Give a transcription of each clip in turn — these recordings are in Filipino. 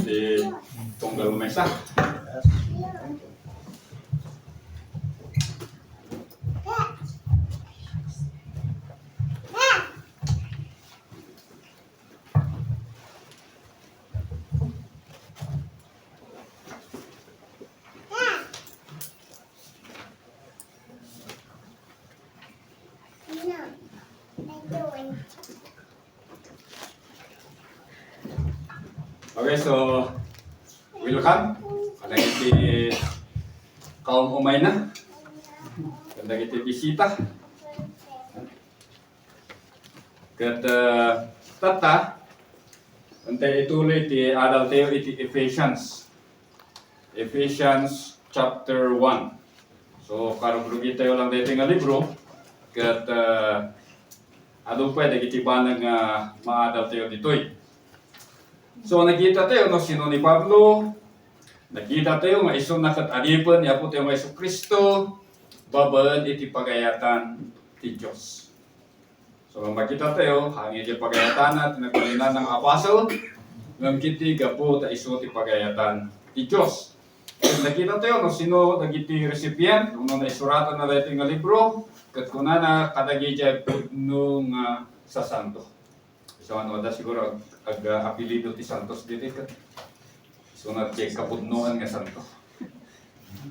di tunggal mesa. Okay, so welcome. Kada iti kaum umay na. Kada iti bisita. Kat tata antay ituloy iti adal tayo iti Ephesians. Ephesians chapter 1. So karugrugi tayo lang dito nga libro. Kat adong pwede iti banag nga maadal tayo ditoy. So nakita tayo no sino ni Pablo, nakita tayo nga iso nakatalipan ni Apo tayo nga Iso Kristo, babaan iti pagayatan ti Diyos. So makita tayo, hangin iti pagayatan at nagpalinan ng apostle, ngam kiti gapo ta iso ti pagayatan ti Diyos. So nakita tayo no sino nagiti recipient, no naisuratan na dito nga libro, kat kunana kadagi jay pudno nga sa santo. So ano da siguro apelido ti Santos dito kat. So na-check kapudnoan nga santo.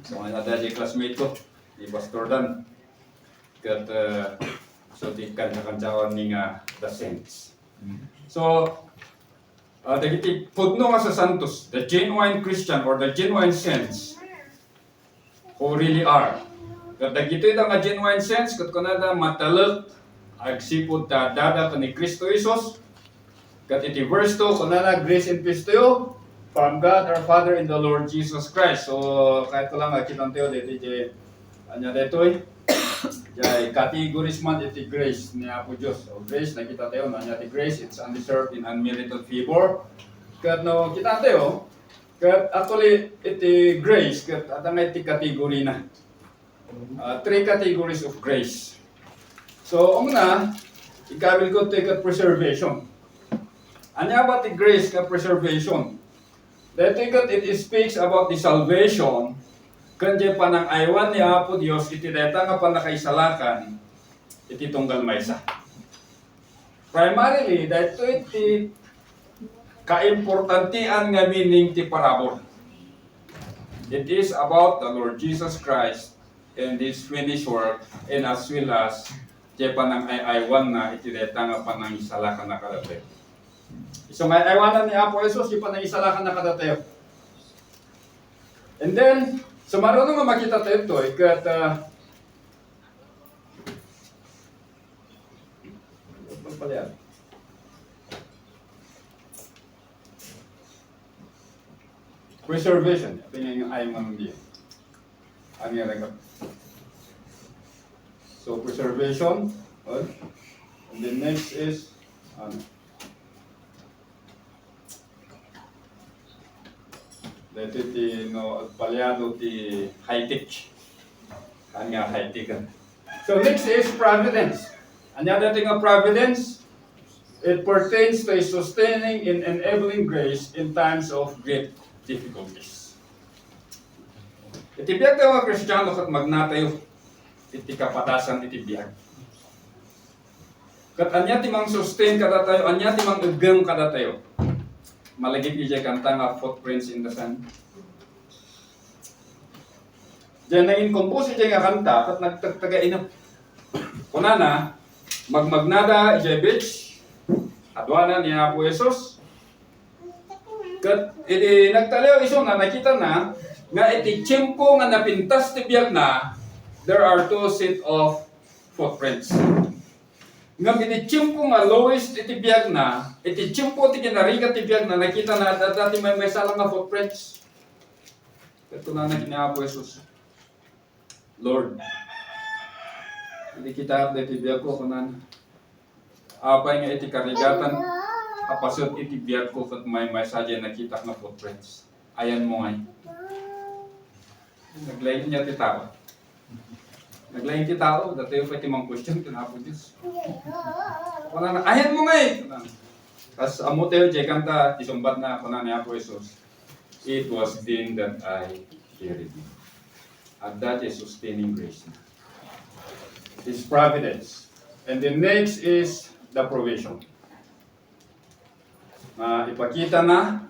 So ano da di classmate ko, di Pastor Dan. Kat so di kanya-kanyawan ni nga the saints. So dagiti pudno nga sa Santos, the genuine Christian or the genuine saints who really are. Kat dagiti da nga genuine saints kat kunada matalek agsipod ta dada ni Kristo Jesus. Kat iti verse 2, kunana grace and peace to you from God our Father and the Lord Jesus Christ. So kahit ko lang kitang tayo dito jay anya dito jay categories man iti grace ni Apo Diyos. So grace nakita tayo anya ti grace, it's undeserved and unmerited favor. Kat no kita tayo kat actually iti grace kat atang iti category na. Three categories of grace. So una, ikabil ko iti preservation. Anya ba ti grace ka preservation? Dito it speaks about the salvation kanya panang aywan ni Apo Dios iti deta nga panakaisalakan iti tunggal maysa. Primarily dito iti kaimportantian nga meaning ti parabor. It is about the Lord Jesus Christ and His finished work and as well as ti panang aywan na iti deta nga panangisalakan na kadate. So may aywanan ni Apo Jesus, yung panangisalakan na kadatayo. And then, so marunong nga makita tayo ito, kat preservation. Ito yung aywanan niya. Ang yung record. So preservation, and then next is dito ti no palyado ti high-tech. Kanya high-tech. So next is providence. Anya dito nga providence, it pertains to a sustaining and enabling grace in times of great difficulties. Iti biyag tayo mga Kristiyano kat magnatayo iti kapatasan iti biyag. Kat anya ti mang sustain kada tayo, anya ti mang ugem kada tayo. Malagip ijay kanta nga footprints in the sand. Diyan na in-compose ijay nga kanta kat nagtagtagainap. Kunana, magmagnada ijay beach, adwana ni Apo Jesus. Kat iti nagtaliw iso nga nakita na nga iti tiyempo nga napintas ti biyag na, there are two set of footprints. Ngam iti tiyempo nga lowest iti biyag na, iti tiyempo ti kinarigat ti biyag na, nakita na dati may salang nga footprints. Ito na ni Apo Jesus. Lord, hindi kita iti biyag ko kunan. Apay nga iti karigatan, apasod iti biyag ko kat may sadya nakita nga footprints. Ayan mo ngay. Naglayin niya ti tao. Naglayin ti tao, dati yung pwede mang question, tinapon Diyos. Wala na, ayan mo nga eh! As amo tayo, jay kanta, isumbat na ako na ni Apo Jesus. It was then that I carried you. At that is sustaining grace na. His providence. And the next is the provision. Ipakita na,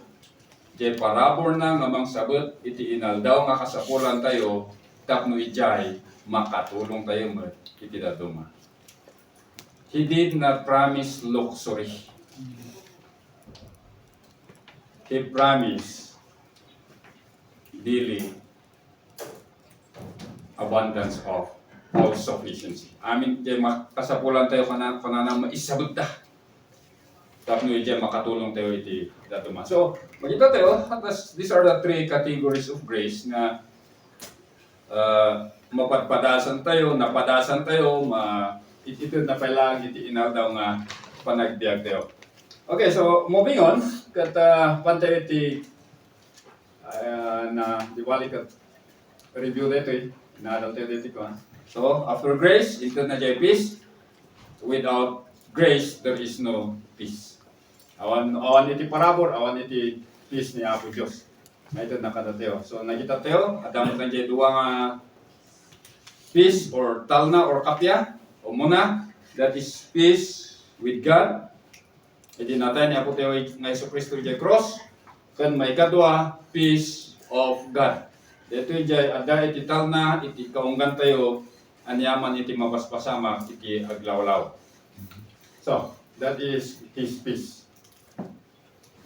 jay parabor na ngamang sabot, iti inaldaw nga kasapulan tayo, tapno ijay, makatulong tayo mo, iti daduma. He did not promise luxury. He promised daily abundance of all sufficiency. Amin, jay kasapulan tayo kanana maisabot ta. Tapos dyan makatulong tayo iti daduma. So, makita tayo, these are the three categories of grace na mapadpadasan tayo, napadasan tayo, ititid na pailang iti inaldaw nga panagbiag tayo. Okay, so moving on, kat pantay iti na diwali kat review dito inaldaw tayo dito ko. So, after grace, ito na jay peace. Without grace, there is no peace. Awan iti parabor, awan iti peace ni Apo Diyos. Ito nakadatayo. So, nakita tayo, adamot na dyan duwa nga peace or talna or kapya. O muna, that is peace with God. Iti natin ni Apo tayo nga Iso Kristo dyan cross. Kan may kadwa, peace of God. Ito dyan, ada iti talna, iti kaunggan tayo, anyaman iti mabaspasama, iti aglawlaw. So, that is His peace.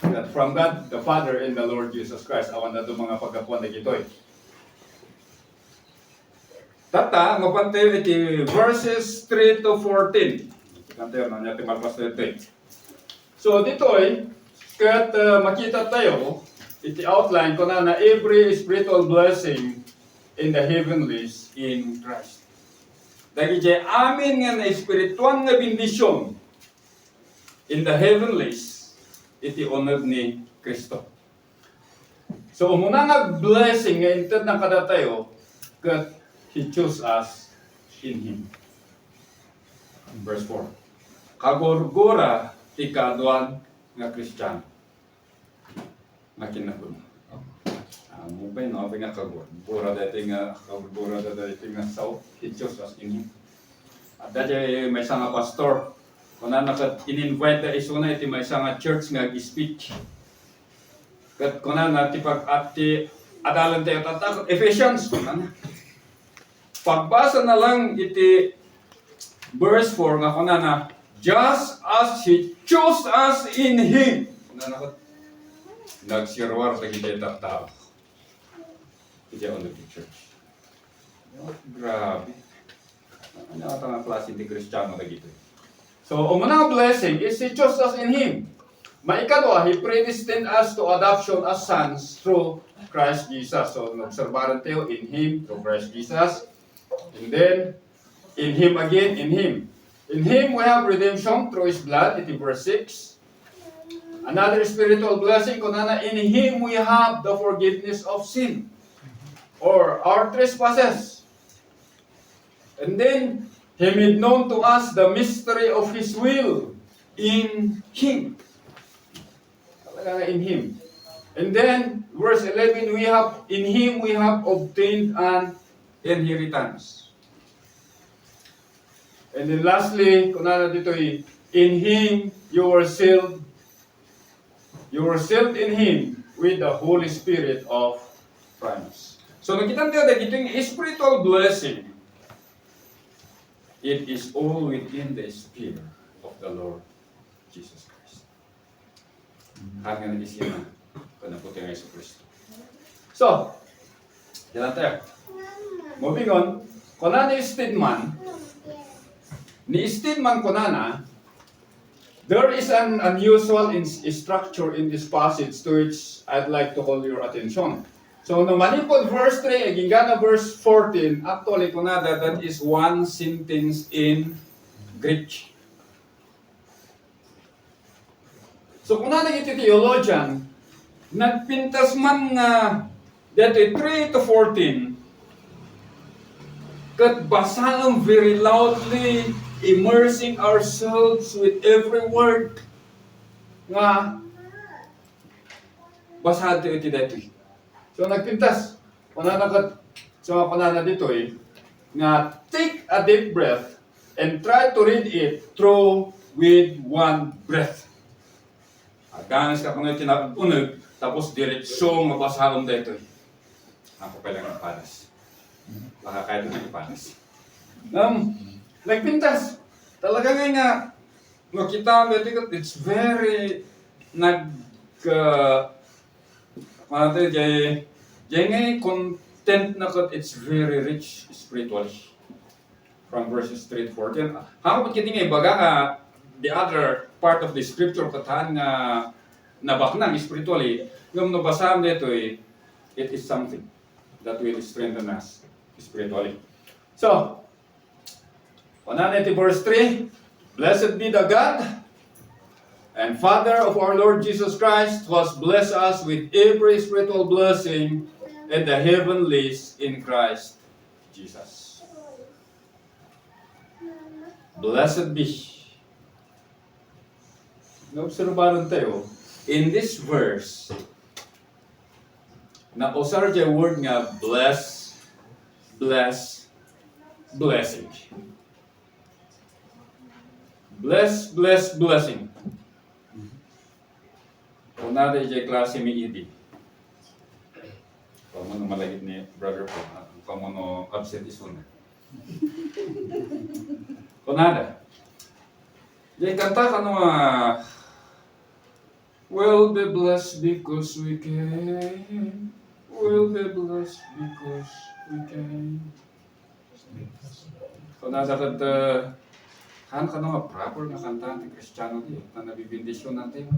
That from God, the Father, and the Lord Jesus Christ, awan na ito mga pagkakuan na gitoy. Tata, mapantayo iti verses 3 to 14. Kantayo na natin malpas na ito. So, ditoy, kat makita tayo, iti outline ko na every spiritual blessing in the heavenlies in Christ. Dagi jay amin nga na espiritual nga bendisyon in the heavenlies, iti honor ni Kristo. So, umuna nga blessing nga inted ng kadatayo, kat He chose us in Him. Verse 4. Kagurgura ti kaduan nga Kristiyano. Nakinakun. Mupay no, apay nga kagurgura dati nga, kagurgura dati nga sao, He chose us in Him. At dati may isang pastor, kung na in-invite na iso na iti may isang church nga speech. Kat kung na natipag ati adalan tayo tatakot, Ephesians, kung na. Pagbasa na lang iti verse 4 nga kung na, just as He chose us in Him. Kung na nagsirwar sa kita tao. Iti on the church. Grabe. Ano ang klase di Kristiyano na gito? So, umunang blessing is He chose us in Him. Maikadwa, He predestined us to adoption as sons through Christ Jesus. So, nobserbaran tayo in Him, through Christ Jesus. And then, in Him again, in Him. In Him we have redemption through His blood, iti verse 6. Another spiritual blessing, kunana, in Him we have the forgiveness of sin, or our trespasses. And then, He made known to us the mystery of His will in Him. Talaga in Him. And then, verse 11, in Him we have obtained an inheritance. And then lastly, kunana dito in Him you were sealed. You were sealed in Him with the Holy Spirit of promise. So nakita tayo na ito yung spiritual blessing. It is all within the sphere of the Lord Jesus Christ. Hanggang nag-isip na panaputi ng Iso Kristo. So, yan tayo. Moving on, kunana ni Stedman kunana, there is an unusual structure in this passage to which I'd like to call your attention. So, no manipod verse 3, gingana verse 14, actually, kunada, that is one sentence in Greek. So, kunada iti theologian, nagpintas man nga, dito 3 to 14, kat basaan very loudly, immersing ourselves with every word. nga basad tayo iti detoy. So nagpintas, pananakat sa mga panana dito nga take a deep breath and try to read it through with one breath. Aganas ka kung tinapag-unag, tapos diretsyo mabasahom dito. Ako pa lang ipanas. Baka kahit na ipanas. Nagpintas. Talaga nga makita mo dito, it's very jay content na kat, it's very rich spiritually. From verses 3 to 14. Hanggang kita nga ibaga nga the other part of the scripture katahan nga nabaknang spiritually, yung nabasam nito it is something that will strengthen us spiritually. So, verse 3, Blessed be the God and Father of our Lord Jesus Christ, who has blessed us with every spiritual blessing in the heavenlies in Christ Jesus. Blessed be. Naobserbahan tayo, in this verse, na-usar dyan word nga bless, blessing. Blessing. Kung natin dyan klase may idi. Kung mo malagit ni brother po, kung mo absent isun. Kung nada. Dyan kanta ka we'll be blessed because we came. We'll be blessed because we came. Kung nasa kanta, kan ka proper na kanta ng Kristiyano di, na nabibindisyon natin.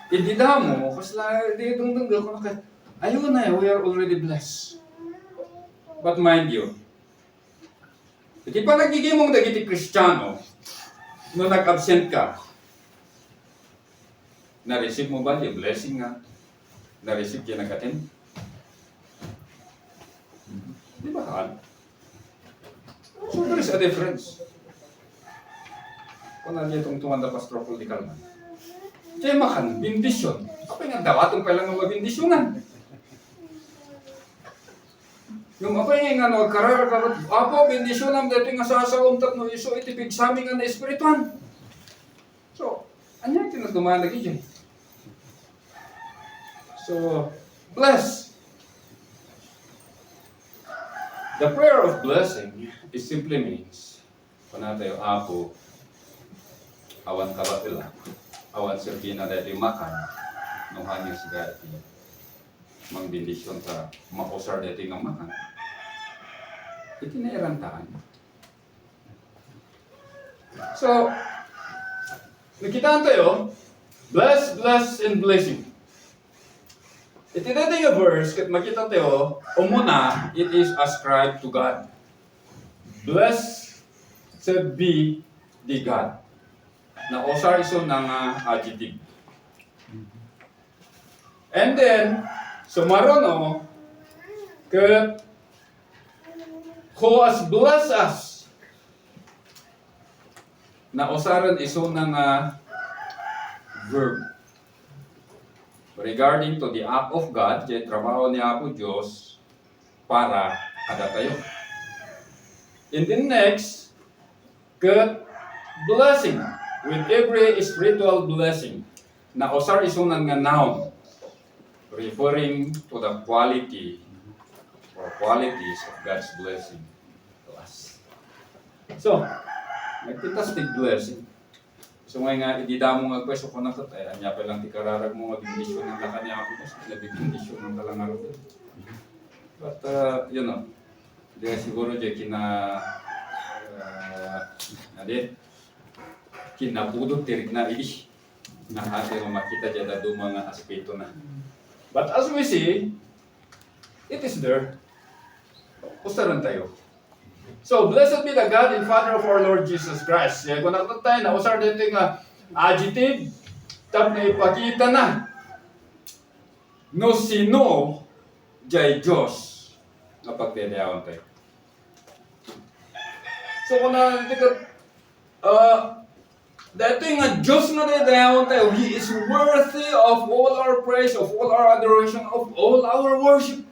Hindi mo, kasi di dungdung ko na ayun na, we are already blessed. But mind you, hindi pa nagiging mong dagiti Kristiyano, no nag-absent ka, na-receive mo ba yung blessing nga? Na-receive ka nag-attend? Di ba kan? So there is a difference. Kung nandiyan itong tumanda Pastor Political man. Kaya makan, bindisyon. Apa nga dawatong pa lang ng mabindisyonan. Yung apa nga nagkarar karot, apo, bindisyonan dito nga sasawang tatno iso itipig sa amin nga na espirituan. So, ano yung tinatumaan lagi dyan? So, bless. The prayer of blessing is simply means, kung natin yung apo, awan kabatila, awan serbina dahil makan, nung hanyang siga iti, mangbindisyon sa makusar dahil ng makan, iti nairantaan. So, nakitaan tayo, bless, and blessing. Iti dito yung verse, kat makita tayo, umuna, it is ascribed to God. Blessed be the God. Na osar iso ng adjective. And then, sumarono, kat who has blessed us. Na osaran iso ng verb. Regarding to the act of God, kaya trabaho niya po Diyos para kada tayo. And then next, God blessing with every spiritual blessing. Na osar isunan nga noun referring to the quality or qualities of God's blessing to us. So, nagpitas tig blessing. So nga ididamo nga pwesto ko na katay, anya pa lang ti kararag mo mabindisyon ng lakanya ako mas nabibindisyon ng kalangaro. But you know, di siguro di kinapudot tirik na idi na ate mo makita dyan na mga aspeto na. But as we see, it is there. Usaran tayo. So, blessed be the God and Father of our Lord Jesus Christ. Kung nakatay na, usar dito yung adjective, tap na ipakita na. No sino, jay Diyos, na pagtinayawan tayo. So, kung Dito yung nga Diyos nga daydayawan tayo, He is worthy of all our praise, of all our adoration, of all our worship.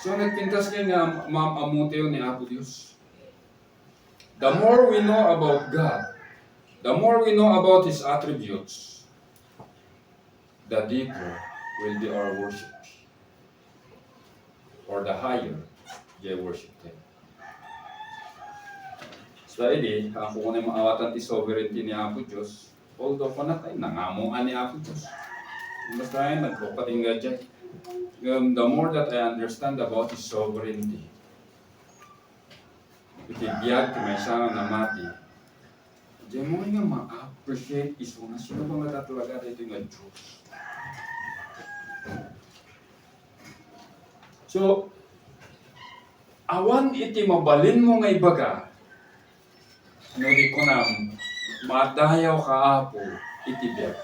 So nagpintas kayo nga maamuti ni Apo Diyos. The more we know about God, the more we know about His attributes, the deeper will be our worship. Or the higher the worship tayo. So, hindi, ako ko na maawatan ti sovereignty ni Apo Diyos, although ko na tayo, nangamuan ni Apo Diyos. Basta tayo, nagpupatingga dyan. The more that I understand about His sovereignty, itibiyag ti may sangan na mati, diyan mo nga ma-appreciate iso na sino ba nga tatalaga dito nga Diyos. So, awan iti mabalin mo nga ibaga, no di ko na madayaw ka Apo, itibiyag.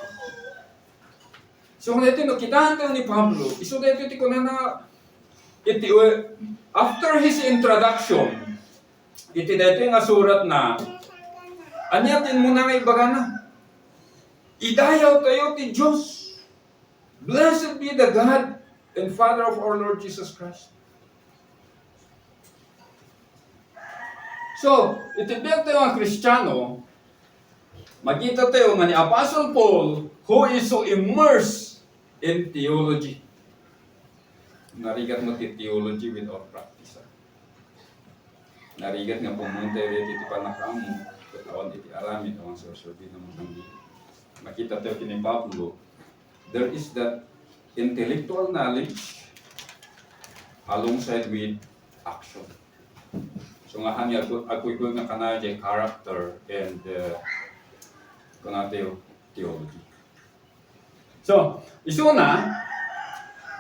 So, kung ito, nakitaan tayo ni Pablo, iso dito iti ko na iti, after his introduction, iti dito yung surat na, anyatin mo na nga ibaga na, idayaw tayo ti Diyos. Blessed be the God and Father of our Lord Jesus Christ. So, itibiyag tayo ang Kristiyano, makita tayo nga ni Apostle Paul, who is so immersed in theology. Narigat mo ti theology without practice. Narigat nga pumunta rin iti panakamo, katawan iti aramid, ang sorsorbi ng mga makita tayo kini Pablo, there is that intellectual knowledge alongside with action. So nga hanya ako'y nga kanadya character and kanateo theology. So, iso na,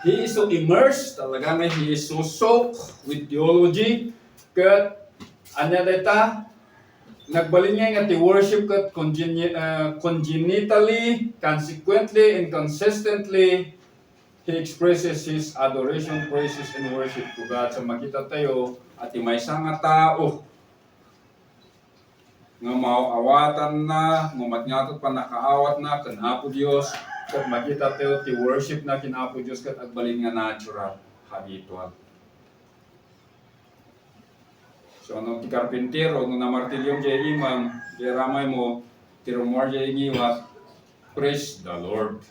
he is so immersed, talaga nga he is so soaked with theology, kat anya data, nagbalin niya nga ti worship kat congenitally, consequently, and consistently, he expresses his adoration, praises, and worship to God. So makita tayo, at may nga tao, nga mauawatan na, ngumatnyatot pa nakaawat na, kan Apo Diyos, kat makita tayo, ti worship na kin Apo Diyos, kat agbalin nga natural, habitual. So, nung ti karpintero, nung namartilyong jay imam, jay ramay mo, ti rumor jay ngiwa, praise the Lord.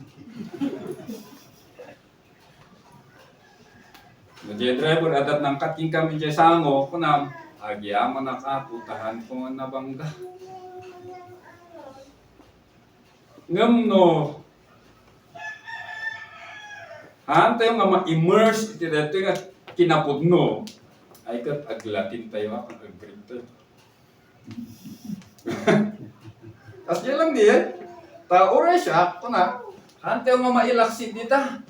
Jay driver, adat ng kating kami jay sango, kunam, agyaman na kaputahan ko nga nabangga. Ngam no, tayo nga ma-immerse, iti dito nga kinapudno, ay kat aglatin tayo, ag-Greek tayo. As yun lang diyan, taore siya, kuna, tayo nga mailaksin dita.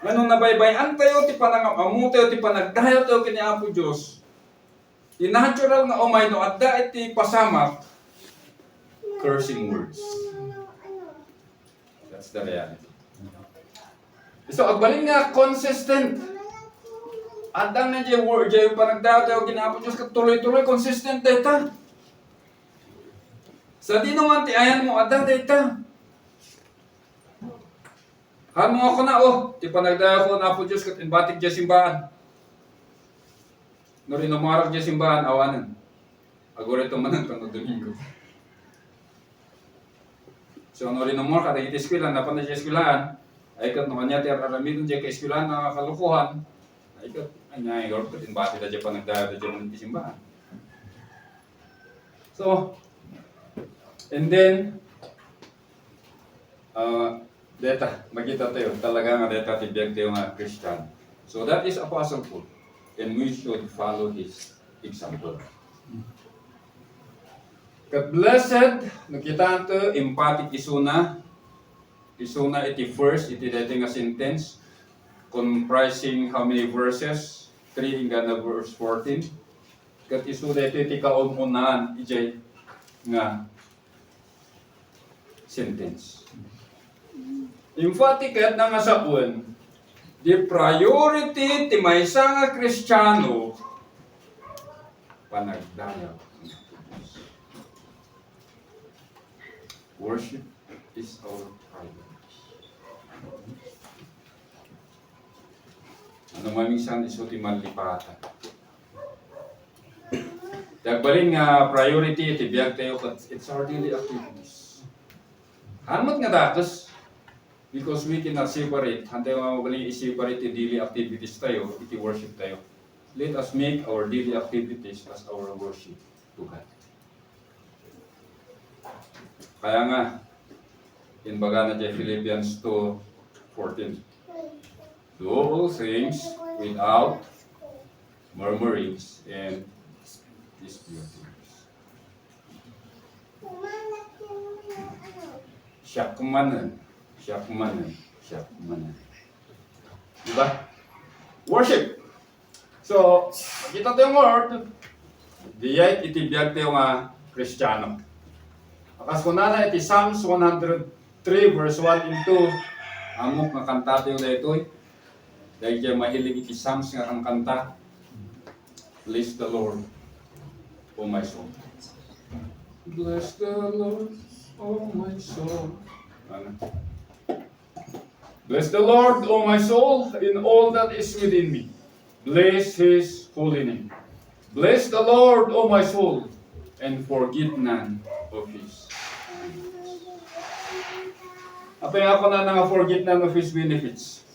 Ganun nabaybayan tayo, ti panangamu tayo, ti panagdayo tayo kini Apo Diyos. Ti natural nga umay no, adda iti pasamak, cursing words. That's the reality. So, agbalin nga, consistent. Adang na dyan word, dyan panagdayo tayo kini Apo Diyos, tuloy-tuloy, consistent data. Sa di naman ti ayan mo, adda data. Hano ako na, ti panagdayo ko na Apo Diyos, kat inbatik dyan simbahan. No rin umarag dyan simbahan, awanan. Agora ito manan, pang Domingo. So, no rin umarag, kada iti eskwilan, napan na dyan eskwilan, ay kat naman niya, ti aramidon dyan ka eskwilan, na kalukuhan, ay kat, ay nga, kat inbatik na dyan panagdayo, dyan manan iti simbahan. So, and then, data, makita tayo, talaga nga data tibiyag tayo nga Christian. So that is Apostle Paul, and we should follow his example. Kat blessed, nakita ito, emphatic isuna iti first, iti dito nga sentence, comprising how many verses? 3 hingga na verse 14. Kat isuna ito iti kaumunahan, ijay nga sentence. Emphatic at nga sapun, the priority ti maysa nga Kristiyano panagdayaw. Worship is our privilege. Ano maminsan isuti manlipatan. Dagbalin nga priority iti biyag tayo kat it's our daily activities. Hanmat nga dakas because we cannot separate. Hantay nga magaling i-separate iti daily activities tayo, iti worship tayo. Let us make our daily activities as our worship to God. Kaya nga, inbaga na dyan Philippians 2:14. Do all things without murmurings and disputings. Syakmanan. Diba? Worship. So, kita tayo word, diyay itibiyag tayo nga Kristiyano. Akas ko na iti Psalms 103 verse 1 and 2, amok nga kanta tayo na ito. Dahil dyan mahilig iti Psalms nga kang kanta. Bless the Lord, O my soul. Bless the Lord, O my soul. Ano? Bless the Lord, O my soul, in all that is within me. Bless His holy name. Bless the Lord, O my soul, and forget none of His benefits. Apay ako na nga forget none of His benefits.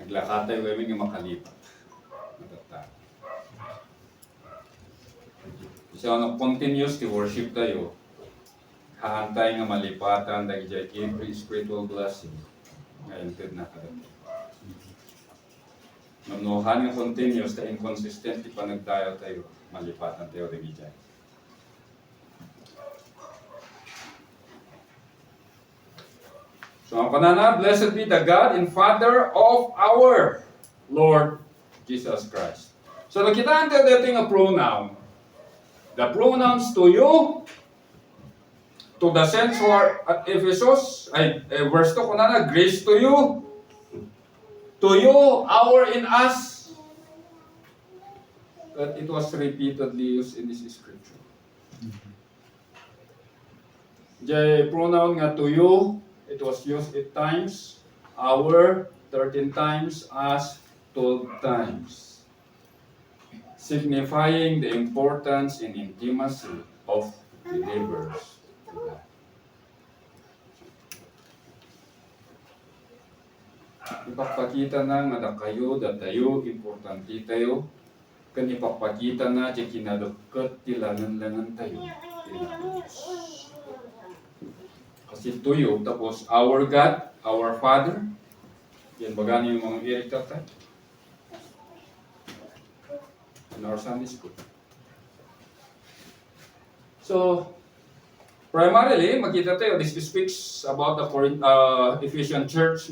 Naglakatay kami nga makalipat. Matatag. So, continuous to worship tayo, haantay nga malipatan dahil dyan every spiritual blessing nga entered na kadating. Mamnuhan nga continuous na inconsistent ipanagdayo tayo, malipatan tayo dahil dyan. So, ang panana, blessed be the God and Father of our Lord Jesus Christ. So, nakitaan tayo dito nga pronoun. The pronouns to you, to the saints who are at Ephesus, verse 2 ko na, grace to you, our, in us. But it was repeatedly used in this scripture. Jay pronoun nga to you, it was used 8 times, our 13 times, us 12 times, signifying the importance and intimacy of believers to God. Ipapakita na nga kayo, datayo, importante tayo, kan ipapakita na di kinadagkat tilangan-langan tayo. Kasi tuyo, tapos our God, our Father, yan baga niyo yung mga irita tayo. In our Sunday school. So, primarily, makita tayo, this speaks about the Ephesian church.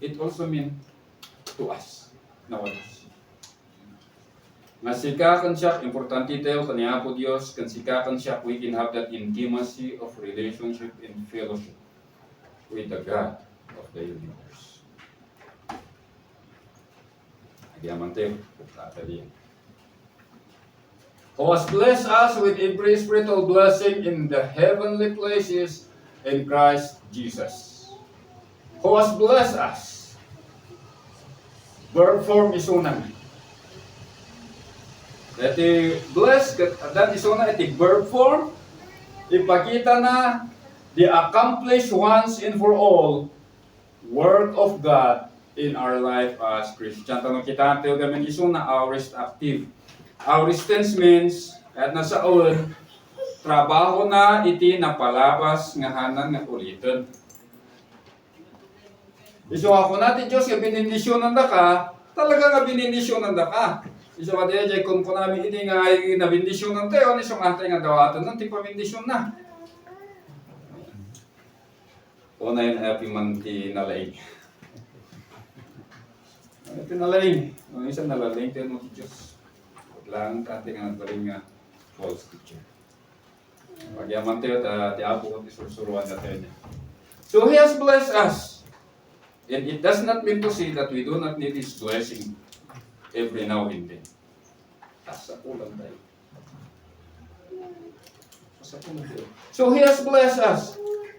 It also means to us, nowadays. Nasikakan siya, importante tayo, kaniya po Diyos, kansikakan siya, we can have that intimacy of relationship and fellowship with the God of the universe. Agayaman tayo, pagkata diyan. Who has blessed us with every spiritual blessing in the heavenly places in Christ Jesus. Who has blessed us? Verb form is unang. Iti blessed, that is unang iti verb form. Ipakita na the accomplished once and for all work of God in our life as Christian. Tanong kita, tayo gamin isuna, aorist active. Aorist tense means, at nasa un, trabaho na iti napalabas nga hanan nga ulitin. Iso ako natin Diyos, nga binindisyonan da ka, talaga nga binindisyonan da ka. Iso ka tayo, jay kung namin iti nga nabindisyonan tayo, iso nga tayo nga dawatan, nanti pamindisyon na. O na yun, happy man ti nalaing. Iti nalaing. Isa nalaing tayo mo ti Diyos. Lang ating nga nagbaling nga false teacher. Pagyaman tayo, ti apo at isursuruan na tayo niya. So He has blessed us. And it does not mean to say that we do not need His blessing. every now and then. Kasapulan tayo. Kasapulan tayo. So He has blessed us.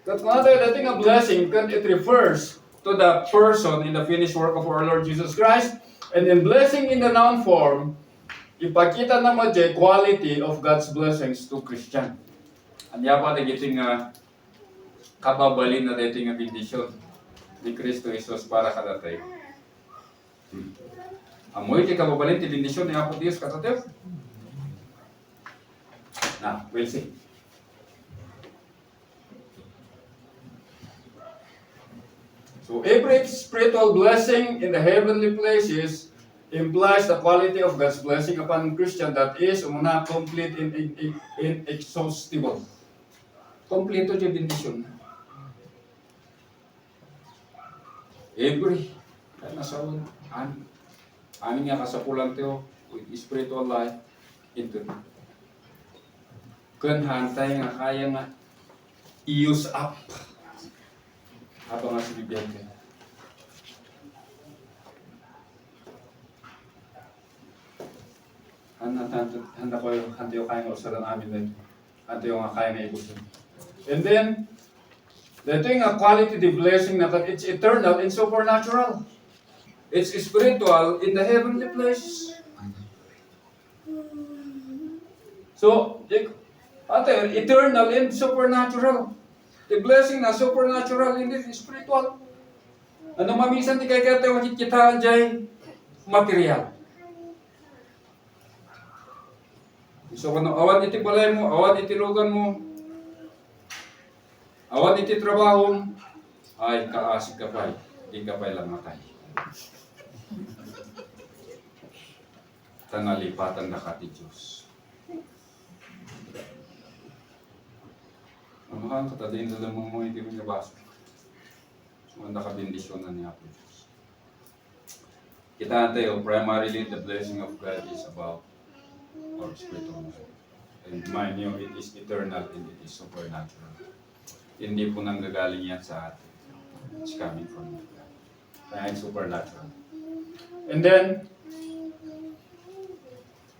That another dating a blessing, because it refers to the person in the finished work of our Lord Jesus Christ. And in blessing in the noun form, ipakita naman dyan quality of God's blessings to Christian. Anya pa nagiting kababalin na dating nga bendisyon ni Kristo Jesus para kadatay. Amoy kay kababalin ti bendisyon ni Apo Dios katatay. Na, we'll see. So every spiritual blessing in the heavenly places implies the quality of God's blessing upon Christian that is una complete and inexhaustible. Kompleto yung bendisyon. Every nasawan, ani nga kasapulan tayo with spiritual life into kun hantay nga kaya nga i-use up habang nga sibibiyag kayo. Handa ko yung hantayo kaya nga usaran amin na hantayo nga kaya nga ibusin. And then, the thing a quality the blessing na that it's eternal and supernatural. It's spiritual in the heavenly place. So, eternal and supernatural. The blessing na supernatural and spiritual. Ano mamisan di kaya tayo makikita dyan material. So, awan iti balay mo, awan iti lugan mo, awan iti trabaho, ay kaasig ka pa'y, di ka pa'y lang matay. Tangalipatan na ka ti Diyos. Ang mahal ka, tadayin na lang mo hindi mo niya baso. Sumanda ka bendisyon na niya po Diyos. Kita tayo, primarily the blessing of God is about our spiritual life. And mind you, it is eternal and it is supernatural. Hindi po nanggagaling yan sa atin. It's coming from God. Kaya it's supernatural. And then,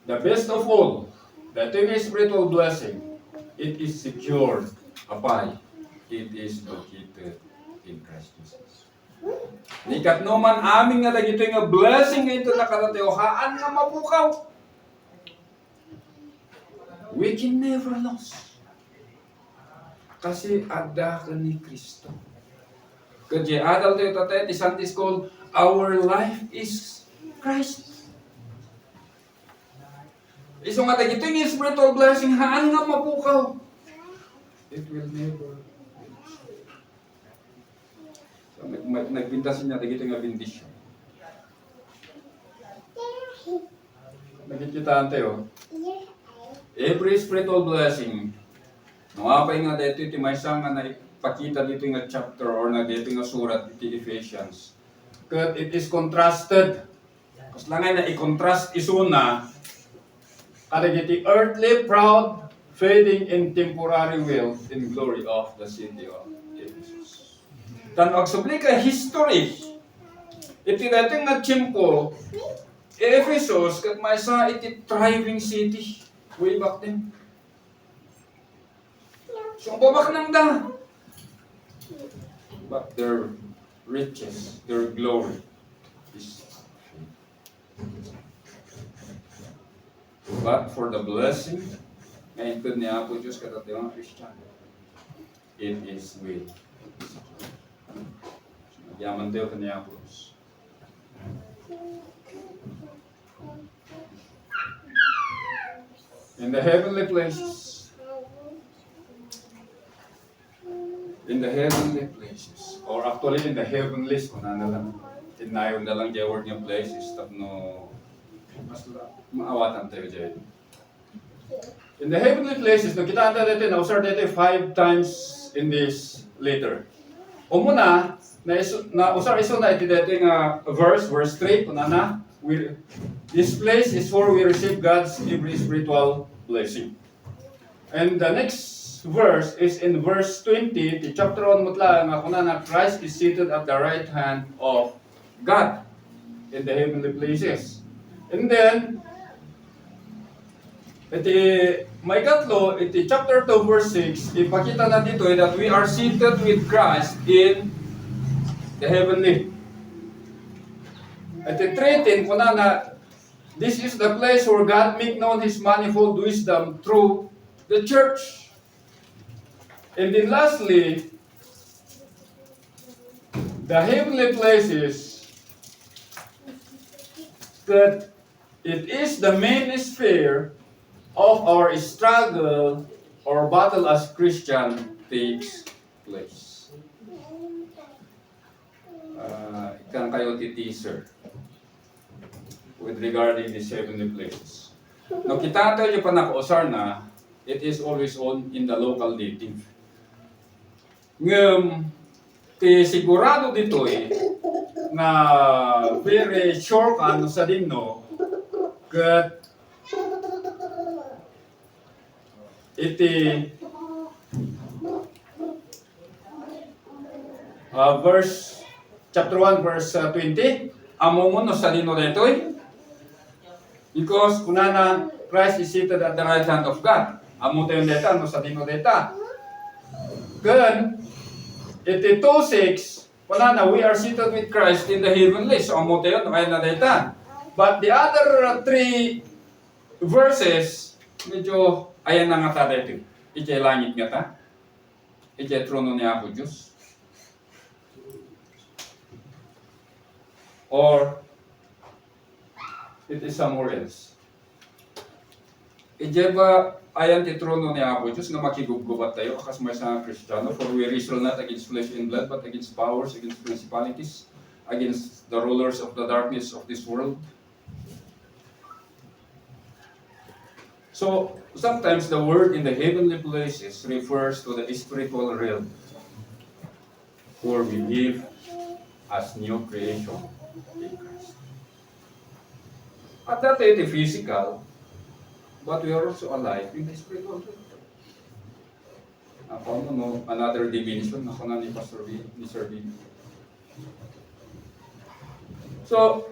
the best of all, the thing is spiritual blessing, it is secured upon, it is located in Christ Jesus. Nikat naman aming nga dagito nga blessing nga ito nakaratayo, haan nga mapukaw. We can never lose. Kasi ada ka ni Kristo. Kaya adal tayo tatay, ti Sunday School, our life is Christ. Iso nga dagito yung spiritual blessing, haan nga mapukaw. It will never lose. So, nagbintasin niya dagito nga bendisyon. Nagkikitaan tayo. Every spiritual blessing, nangapay nga dito iti may isang nga naipakita dito nga chapter or na dito nga surat iti Ephesians. Because it is contrasted. Kasi lang ay na-i-contrast isuna kada iti earthly proud, fading in temporary wealth in glory of the city of Ephesus. Tanong subli ka history. Iti dating nga tiyempo, Ephesus kat may sa iti thriving city. Way back then. So, babak nang da. But their riches, their glory is but for the blessing, ngayon ko niya po Diyos katatiwang Christian, it is will. Yaman tayo kaniya po Diyos. In the heavenly places. In the heavenly places. Or actually in the heavenlies. Kung na lang. Tinayon na lang the word yung places. Tapno. Mas maawatan tayo dyan. In the heavenly places. Nakita natin na usar natin 5 times in this letter. Umuna. Na usar iso na iti dating verse 3. Kung na. This place is where we receive God's every spiritual blessing. And the next verse is in verse 20, the chapter 1 mutla nga kuna na Christ is seated at the right hand of God in the heavenly places. And then, iti may katlo, iti chapter 2 verse 6, ipakita na dito that we are seated with Christ in the heavenly. Iti 13, kuna na, this is the place where God make known His manifold wisdom through the church. And then lastly, the heavenly places, that it is the main sphere of our struggle or battle as Christian takes place. Ikan kayo teaser with regarding these heavenly places. No, kita tayo pa nakausar na, it is always on in the local native. Ngam, sigurado dito na very sure ka no sa dinno, kat iti verse chapter 1 verse 20 amo mo no sa dino detoy because kunana Christ is seated at the right hand of God amo tayo deta no sa dino deta gan iti 2:6 kunana we are seated with Christ in the heavenly so amo tayo no kay na deta but the other three verses medyo ayan na nga ta dito. Iti langit nga ta. Iti trono ni Apo Diyos. Or it is somewhere else. Iti ba ayan ti trono ni Apo Diyos nga makigugubat tayo akas may sa Kristiyano for we wrestle not against flesh and blood but against powers, against principalities, against the rulers of the darkness of this world. So, sometimes the word in the heavenly places refers to the spiritual realm where we live as new creation in Christ. At that it is physical, but we are also alive in the spiritual realm. Ako no, another dimension na kuna ni Pastor B, ni Sir B. So,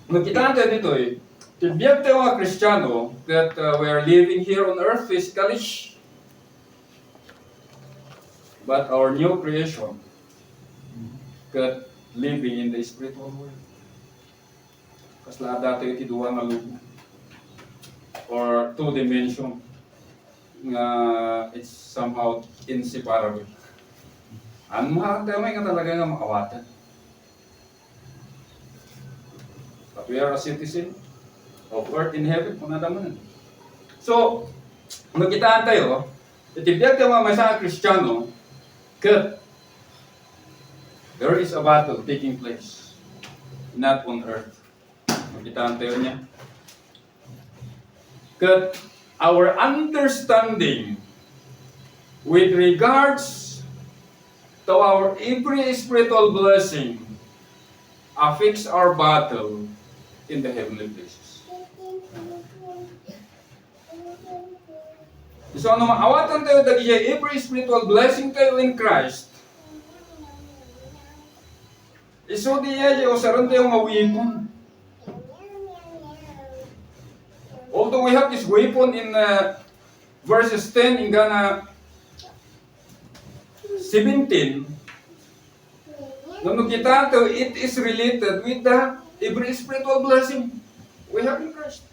nakita natin dito tibiyag tayo mga Kristiyano that we are living here on earth physically, but our new creation that living in the spiritual world. Kasla dato iti duwa nga lubo or two dimension nga it's somehow inseparable. Ang mahagamay nga talaga nga makawatan. But we are a citizen of earth in heaven, kung nadaman. So, magkitaan tayo, itibiyag tayo mga masang Kristiyano, that there is a battle taking place, not on earth. Magkitaan tayo niya. That our understanding with regards to our every spiritual blessing affects our battle in the heavenly places. So, ano maawatan tayo dagi every spiritual blessing tayo in Christ. Iso diya o saron tayo nga weapon. Although we have this weapon in verses 10 in Gana 17, nung kita to, it is related with the every spiritual blessing we have in Christ.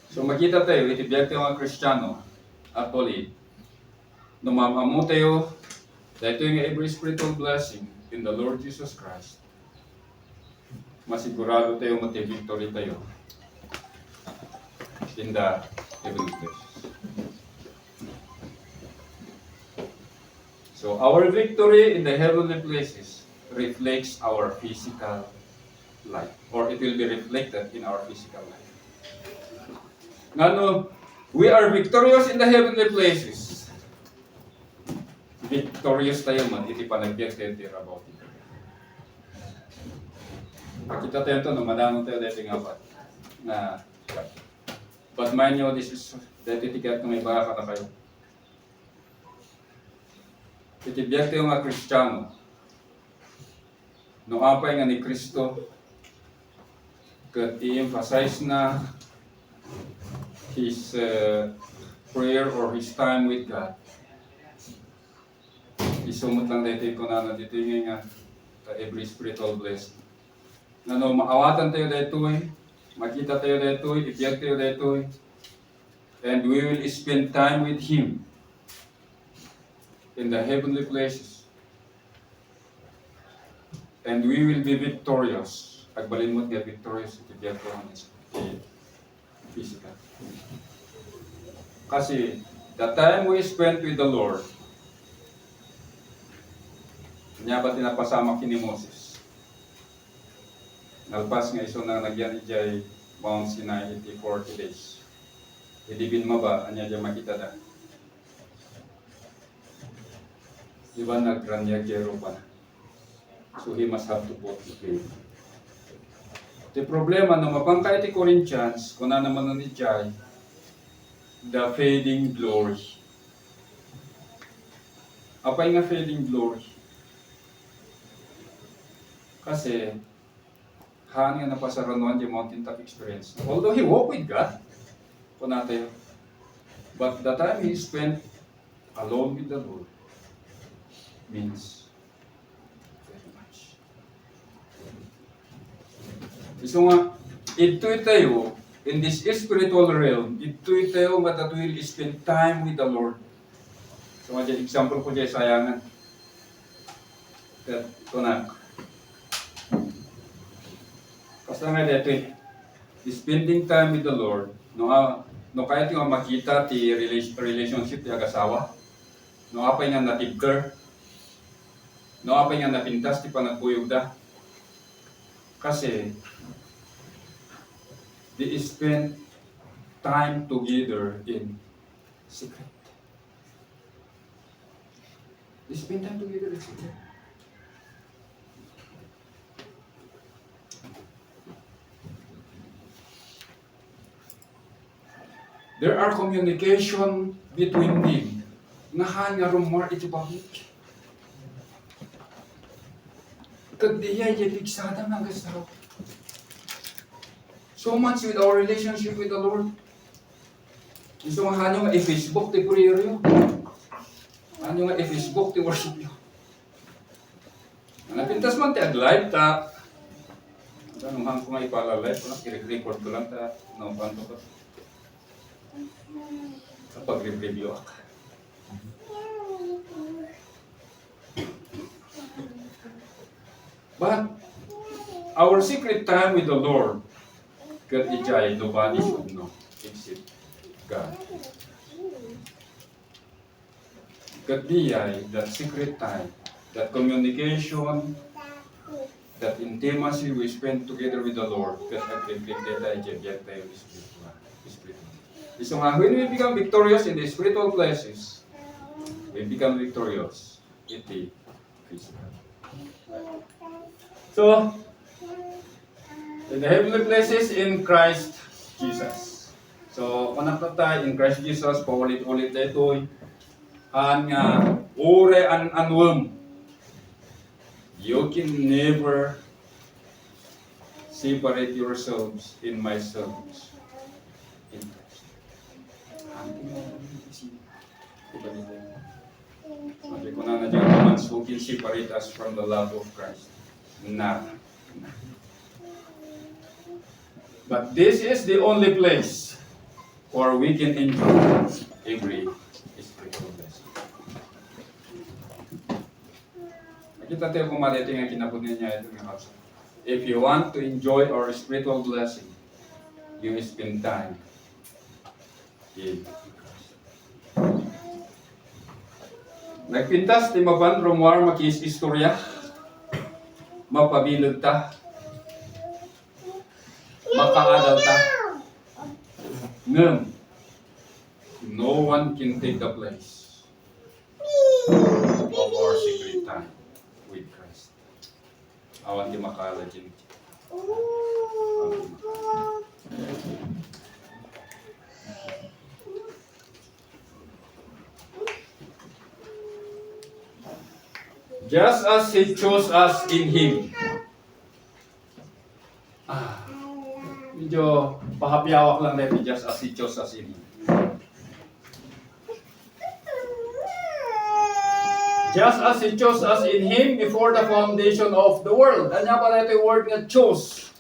So makita tayo, itibiyag tayo mga Kristiyano, actually, numamamu tayo, dahil yung every spiritual blessing in the Lord Jesus Christ, masigurado tayo, mati-victory tayo in the heavenly places. So our victory in the heavenly places reflects our physical life, or it will be reflected in our physical life. Ngano, we are victorious in the heavenly places. Victorious tayo man, iti panagbiag tayo about it. Makita tayo ito, no, madanong tayo dito nga pa. But mind nyo, this is, dito tikat na may baka na kayo. Itibiyag tayo nga Kristiyano. Nung apay nga ni Kristo, Kat i-emphasize na his prayer or his time with God. Isumot lang dito ko na dito yung nga every spiritual blessing. Nano maawatan tayo dito makita tayo dito, ibiyag tayo dito, and we will spend time with Him in the heavenly places. And we will be victorious. Agbalin mo't nga victorious, ibiyag ko ang physical. Kasi the time we spent with the Lord, niya ba tinapasama kini Moses? Nalpas nga iso na nagyan ijay Mount Sinai 40 days. Idibin mo ba, anya dyan makita na? Di ba nagranya gero pa na? So he must have to put the faith. The problema na mapangkay ti Corinthians, kung na naman nun ijay, the fading glory. Apay nga fading glory? Kasi, haan nga napasaranuan yung mountaintop experience. Although he walked with God, po natin, but the time he spent alone with the Lord means very much. So nga, ito'y tayo, in this spiritual realm, ito'y tayo nga that will spend time with the Lord. So nga, example ko dyan, sayangan. Ito na. Basta nga dito spending time with the Lord, no kahit yung makita ti relationship ti agasawa, no apay nga natibker, no apay nga napintas ti panagpuyog da. Kasi, they spend time together in secret. They spend time together in secret. There are communication between them. Nahan nga rumor iti public. Kagdiya pigsada nga gastaw. So much with our relationship with the Lord. Gusto nga hanyo nga i-Facebook ti prayer yun. Hanyo nga i-Facebook ti worship yun. Napintas man ti ag-live ta. Anong hang ko nga ipala-live ko lang, i-record ko lang ta. Naupan ko. Kapag review ako. But our secret time with the Lord, God ijay, nobody should know except God. God ijay, that secret time, that communication, that intimacy we spend together with the Lord, God nag-reflect that ijay tayo spiritual. So when we become victorious in the spiritual places, we become victorious in the physical. So, in the heavenly places in Christ Jesus. So, panakta tayo in Christ Jesus, paulit-ulit na ito, ang ure an anwam. You can never separate yourselves in myself. In Christ. Sabi ko na dyan naman, who can separate us from the love of Christ? None. But this is the only place where we can enjoy every spiritual blessing. Nakita tayo kung maliting ang kinabunin niya ito ng house. If you want to enjoy our spiritual blessing, you spend time in Christ. Nagpintas ti maban rumwar makis istorya, mapabilog ta, makaadal ta. Ngem, no one can take the place of our secret time with Christ. Awan di makala dyan. Just as He chose us in Him. medyo pahapyawak lang dito, just as he chose us in him. Just as he chose us in him before the foundation of the world. Ano pa ito yung word nga chose?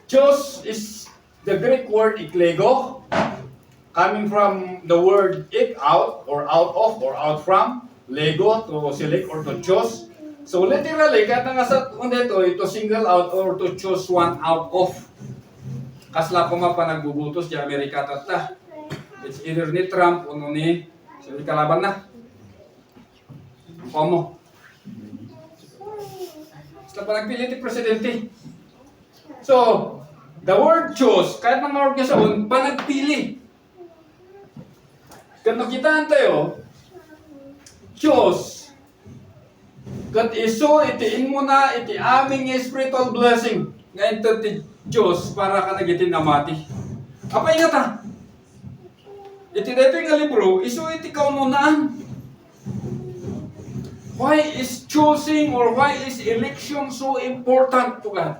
Chose is the Greek word iklego, coming from the word ik, out, or out of, or out from, lego, to select or to choose. So literally, kahit nga sa dito, to single out or to choose one out of. Kasla ko pa nagbubutos di Amerika tata. It's either ni Trump o ni kalaban na. Como? Basta pa nagpili ni Presidente. So, the word choose, kahit mga organisasyon, panagpili. Kung nakitaan tayo, choose. Kat iso, itiin mo na, iti aming spiritual blessing. Ngayon ito ti Diyos para ka nagitin amati. Apa ingat ha? Iti dito yung libro, iso iti kaununaan. Why is choosing or why is election so important to God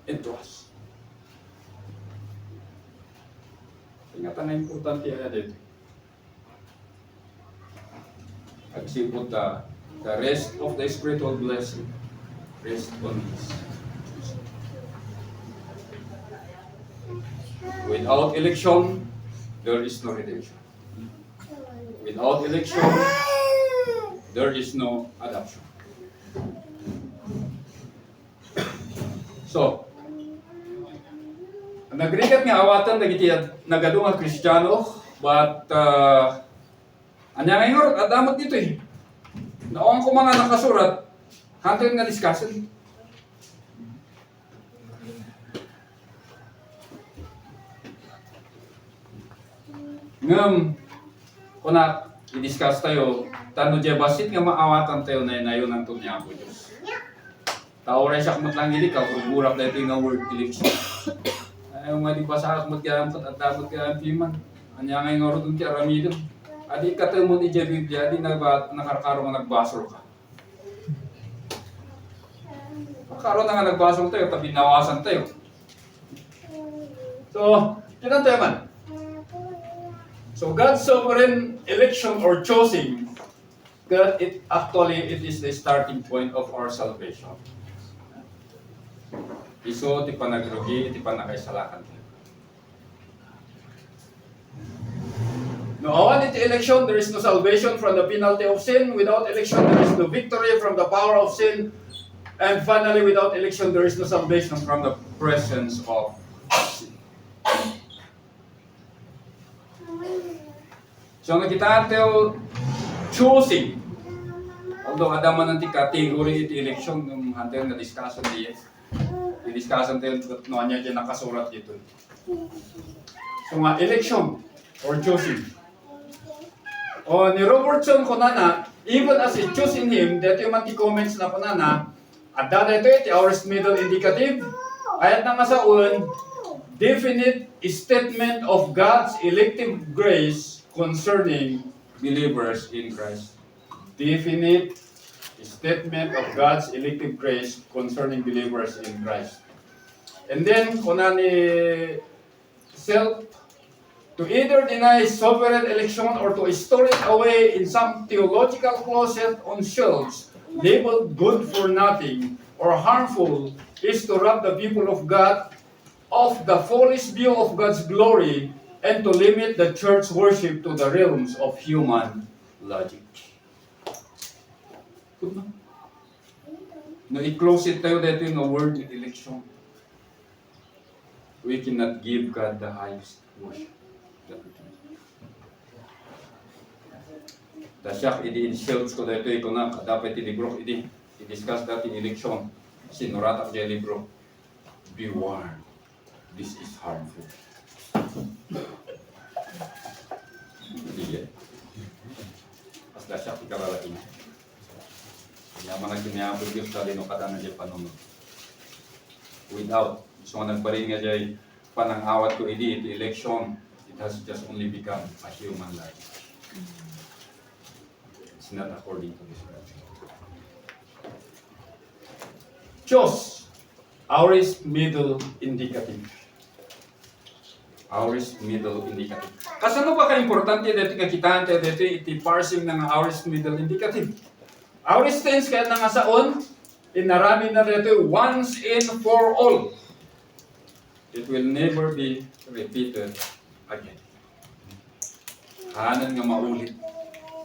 and to us? Ingatan na importante yan dito. Agsipot the rest of the spiritual blessing rest on this. Without election, there is no redemption. Without election, there is no adoption. So, nagrigat nga awatan dagiti nagadu nga Kristiyano, but anya ngayon adamot dito eh. Naong ko mga nakasurat, hantong nga discussion. Ngam, kuna i-discuss tayo, tano dya basit nga maawatan tayo na inayon ang tunya po Diyos. Tauray siya kumot lang gili ka, kung burak na ito yung word election. Ayaw nga di ba sa akamot kaya ampot at dapat kaya ampiman. Anya nga yung orot kaya ramidon. Adi ka tayo mo ni Dya Biblia, adi nakarkaro nga nagbasol ka. Karon na nga nagbasol tayo, tabi nawasan tayo. So, yun tayo man. So God's sovereign election or choosing, God, it is the starting point of our salvation. Iso ti panagrugi, ti panakaisalakan. No, awan iti election, there is no salvation from the penalty of sin. Without election, there is no victory from the power of sin. And finally, without election, there is no salvation from the presence of sin. So nakita tayo choosing. Although adaman nanti category iti election ng hunter na discussion diye. I-discussion tayo no anya diyan nakasurat dito. So nga election or choosing. O ni Robertson kunana, even as it choose in him, that yung manti comments na kunana, at dada ito iti aorist middle indicative. Ayat na nga sa un, definite statement of God's elective grace concerning believers in Christ. Definite statement of God's elective grace concerning believers in Christ. And then, kunani self, to either deny sovereign election or to store it away in some theological closet on shelves, labeled good for nothing or harmful, is to rob the people of God of the fullest view of God's glory and to limit the church worship to the realms of human logic. No, i-close it tayo dito yung word in election. We cannot give God the highest worship. Dasyak, i-insult ko dito ito na, dapat i-libro, i-discuss dati election. Sinuratak dyan libro. Be warned, this is harmful. Hindi yan. Pas dasyak, ikalalaki na. Yaman na kinayabog yung sa linukatan na dyan panunod. Without, so nagbarin nga dyan, panangawat ko iti election, it has just only become a human life. It's not according to this right. Choose. aorist middle indicative. Aorist middle indicative. Kasi ano ba ka-importante dito nga kitaan tayo dito iti parsing ng aorist middle indicative? Aorist tense kaya nga saon, inarami na dito once and for all. It will never be repeated again. Hanan nga maulit.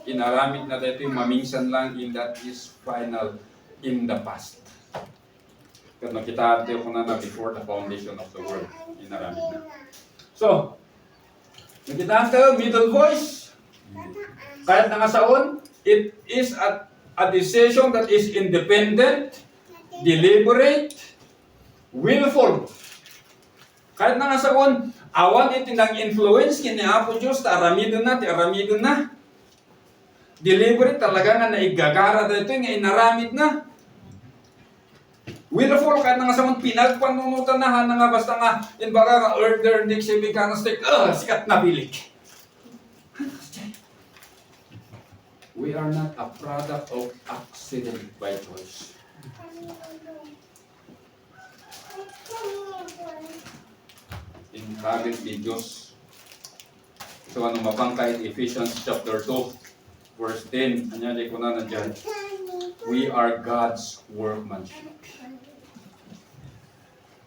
Inaramid na dito maminsan lang in that is final in the past. Kaya nakita tayo ko na before the foundation of the world. Inaramid na. So, nakita tayo middle voice. Kahit nangasaon, it is a decision that is independent, deliberate, willful. Kahit nangasaon, awan iti nang influence kini Apo Diyos, aramidon na. Deliberate talaga nga naigagara dito, nga inaramid na. Willful, kahit nga sa mga pinagpanunutan na nga basta nga, in baga nga order, dixie, ka na stick, sikat na bilik. We are not a product of accident by choice. Inhabit ni Diyos. So ano mabangkay Ephesians chapter 2, verse 10, anya di ko na dyan. We are God's workmanship.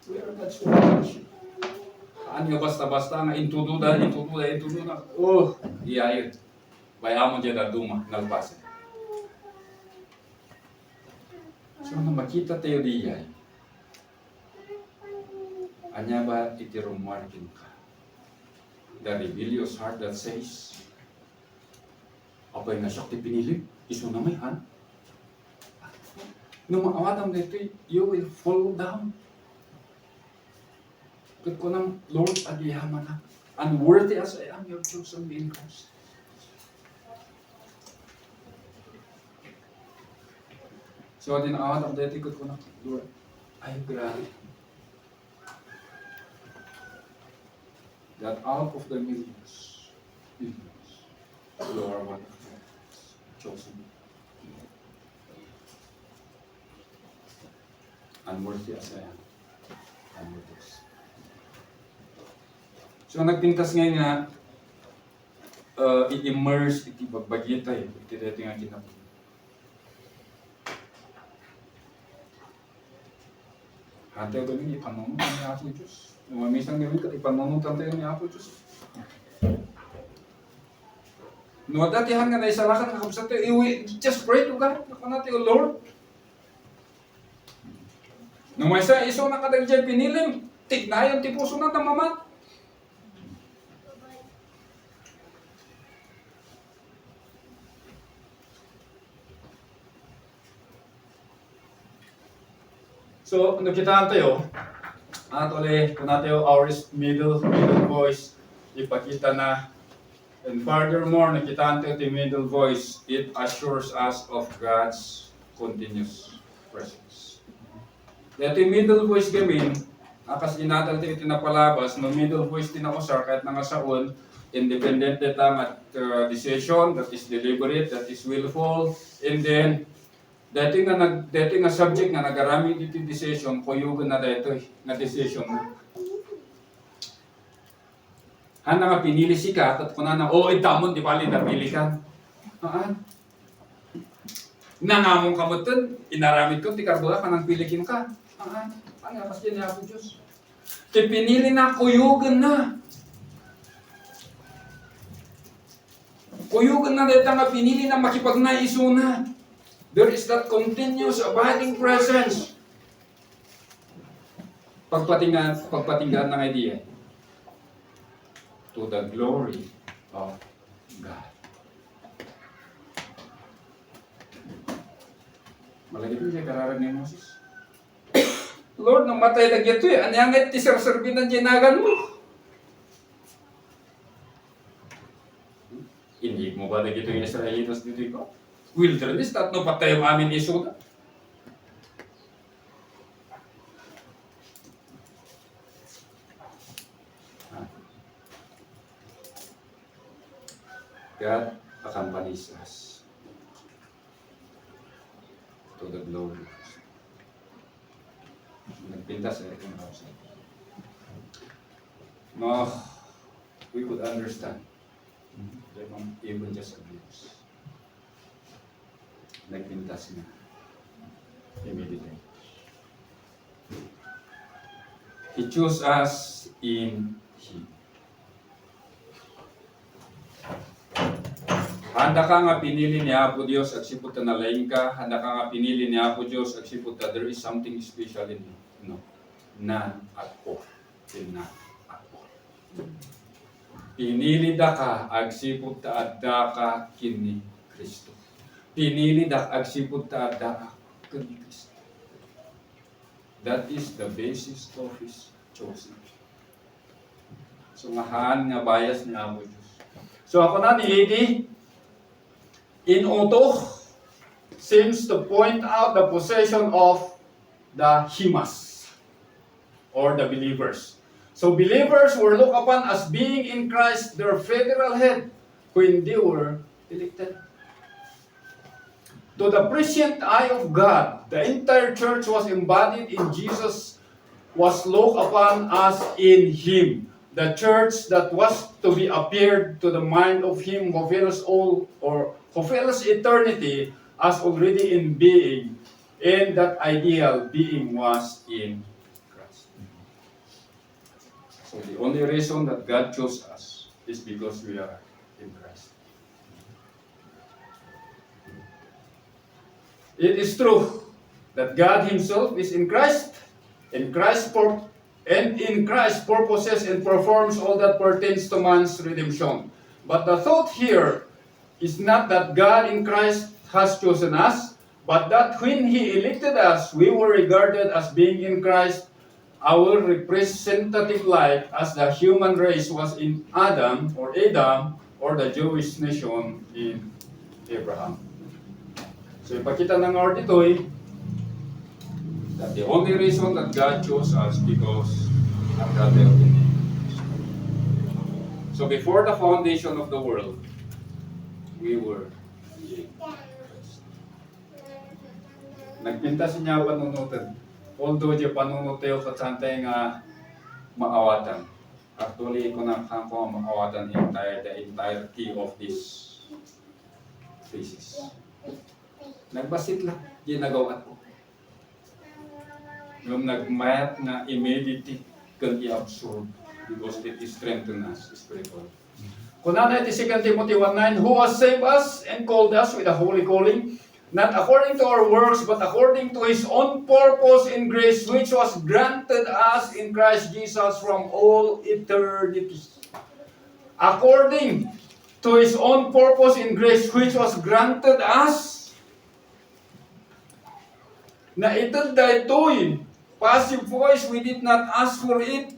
We are God's workmanship. Ano basta-basta nga intududa. Oh, iyayod. Bayamon dyan na duma, nalpasin. So na makita tayo diyan. Anya ba itirumarkin ka? The rebellious heart that says, apay na siya pinili, iso na may han. Nung maawatam dito, you will fall down. Kaya ko ng Lord, agiyaman na. Unworthy as I am, you have chosen me in Christ. So, dinaawatam dito, kaya ko ng Lord, ay grabe. That out of the millions, you are one of them, chosen. Unworthy as I am. Unworthy. So nagpintas ngayon nga, i-immerse, iti bagbagitay, iti dito nga kinapin. Hante ko din ipanunutan ni Apo Diyos. Mamisang gawin ka, ipanunutan tayo ni Apo Diyos. No, datihan nga na isalakan na kapsat tayo, just pray to God. Ako natin, O Lord. Nung may iso na kadagdyan pinilim, tignayon ti puso na tamamat. So, nakitaan tayo, at ulit, kung natin yung aorist middle voice, ipakita na, and furthermore, nakitaan tayo yung middle voice, it assures us of God's continuous presence. Dito yung middle voice gamin, kasi inatal tayo tinapalabas, no middle voice tinakusar, kahit nangasaon, independent tang at decision, that is deliberate, that is willful, and then, dati nga subject nga nagarami dito decision, kuyugan na dito nga decision na. Hana nga pinili si Kat at kuna na, itamon, di bali napili ka. Nangamong kamutan, inaramid ko, di karbuha ka nang pilikin ka. Ano pas din niya po Diyos. Pinili na, kuyugan na. Kuyugan na dito nga pinili na makipagnaiso na. There is that continuous abiding presence. Pagpatinggan ng idea. To the glory of God. Malagay din siya kararan ni Moses. Lord, namatay na gito eh. Anyangit ti serserbi ng jinagan mo. Hindi mo ba na gito yung Israelitas dito ko? Wilderness, tatlo patay yung amin isuda. God accompanies us to the glory. Nagpintas eh. No, we could understand. They don't even just abuse. Nagpintas na. Immediately. He chose us in Him. Handa ka nga pinili ni Apo Diyos at siputa na laing ka. Handa ka nga pinili ni Apo Diyos at siputa there is something special in you. No. None at all. None at all. Pinili da ka ag siputa at da ka kini Kristo. Pinili da ag siputa at da ka kini Kristo. That is the basis of His chosen. So ngahan nga bias ni Apo Diyos. So ako na ni Lady, in auto seems to point out the possession of the himas or the believers. So believers were looked upon as being in Christ their federal head when they were elected. To the prescient eye of God, the entire church was embodied in Jesus, was looked upon as in Him. The church that was to be appeared to the mind of Him who fills all or who fills eternity as already in being, and that ideal being was in Christ. So the only reason that God chose us is because we are in Christ. It is true that God Himself is in Christ, in Christ purposes and performs all that pertains to man's redemption. But the thought here is not that God in Christ has chosen us, but that when He elected us, we were regarded as being in Christ, our representative life as the human race was in Adam, or the Jewish nation in Abraham. So ipakita ng Lord dito'y that the only reason that God chose us because of the deity. So before the foundation of the world, we were in Christ. Nagpintas niya panunutan. Although di panunutayo sa santay nga maawatan. Actually, ko na ko maawatan the entirety of this thesis. Nagbasit lang, ginagawa ko. Yung nag-math na immediately can be absorbed because it is strengthen us spiritually. Kunana iti 2 Timothy 1:9, who has saved us and called us with a holy calling, not according to our works, but according to His own purpose in grace, which was granted us in Christ Jesus from all eternity. According to His own purpose in grace, which was granted us, na ito daytoy, passive voice, we did not ask for it.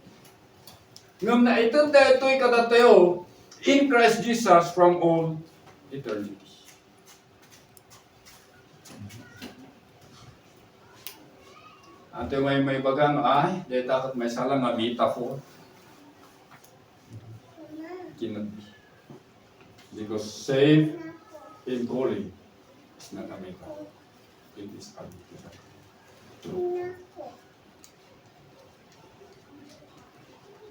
Ngam na ito daytoy kadatayo, in Christ Jesus from all eternity. Ante may bagan, ay, dahil takot may salang nga metaphor. Cannot be. Because save in calling is not a metaphor. It is a metaphor. True.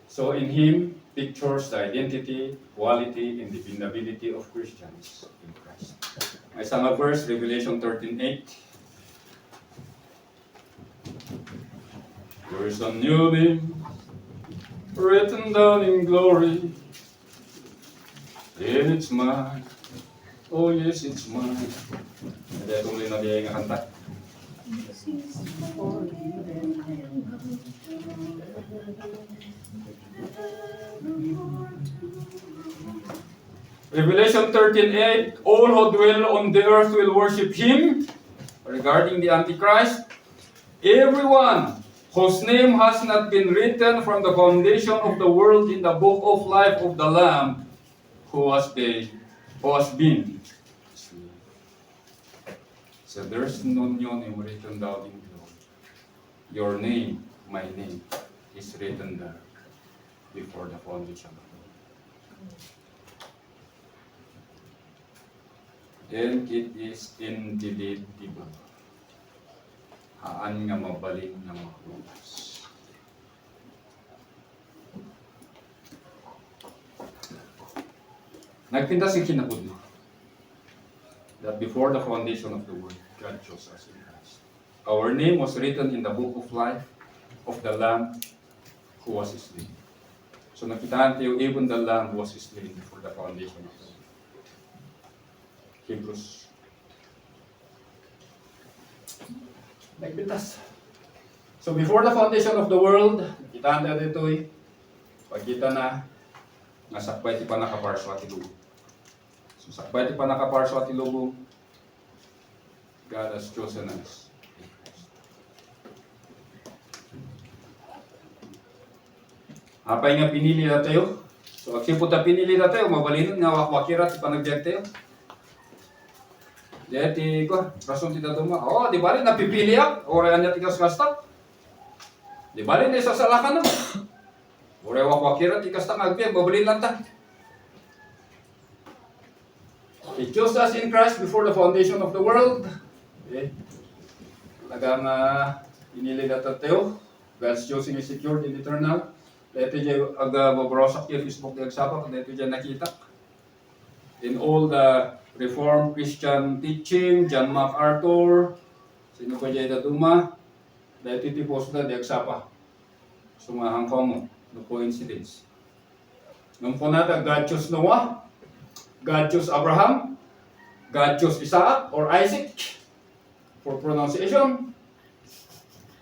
So in Him pictures the identity, quality, and dependability of Christians in Christ. May isang verse, Revelation 13:8. There is a new name written down in glory, and it's mine. Oh yes, it's mine. Kaya tuloy na diya nga kanta. Revelation 13:8, all who dwell on the earth will worship Him. Regarding the Antichrist, everyone whose name has not been written from the foundation of the world in the book of life of the Lamb who has been. So there's no new name written down in glory. Your name, my name, is written there before the foundation of the world. And it is indelible. Haan nga mabaling nga makulas. Nagpintas yung kinapod mo. That before the foundation of the world, God chose us in Christ. Our name was written in the book of life of the Lamb who was slain. So nakitaan tayo, even the Lamb was slain before the foundation of the world. Hebrews. Nagpintas. So before the foundation of the world, nakitaan tayo dito pagkita na nasakbay ti pa nakaparso at ilubo. So sakbay ti pa nakaparso at ilubo, God has chosen us in Christ. Apay nga pinili na tayo. So agsipot na pinili na tayo, mabalinon nga wakwakira ti panagbiag tayo. Di ko, rason ti daduma. Oh, di bali napipili ak, orean niya tigas kasta. Di bali na isasalakan na. Ore wakwakira ti kasta ngagbiag, mabalin lang ta. He chose us in Christ before the foundation of the world. Okay. Talagang pinili na tayo. God's choosing is secured in eternal. Dito dyan mabarosak yung Facebook na nagsapa. Dito dyan nakita. In all the Reformed Christian teaching, John MacArthur, sino pa dyan daduma, dito tipos na nagsapa. Sumahang ko mo. No coincidence. Nung po natin, God chose Noah, God chose Abraham, God chose Isaac or Isaac for pronunciation.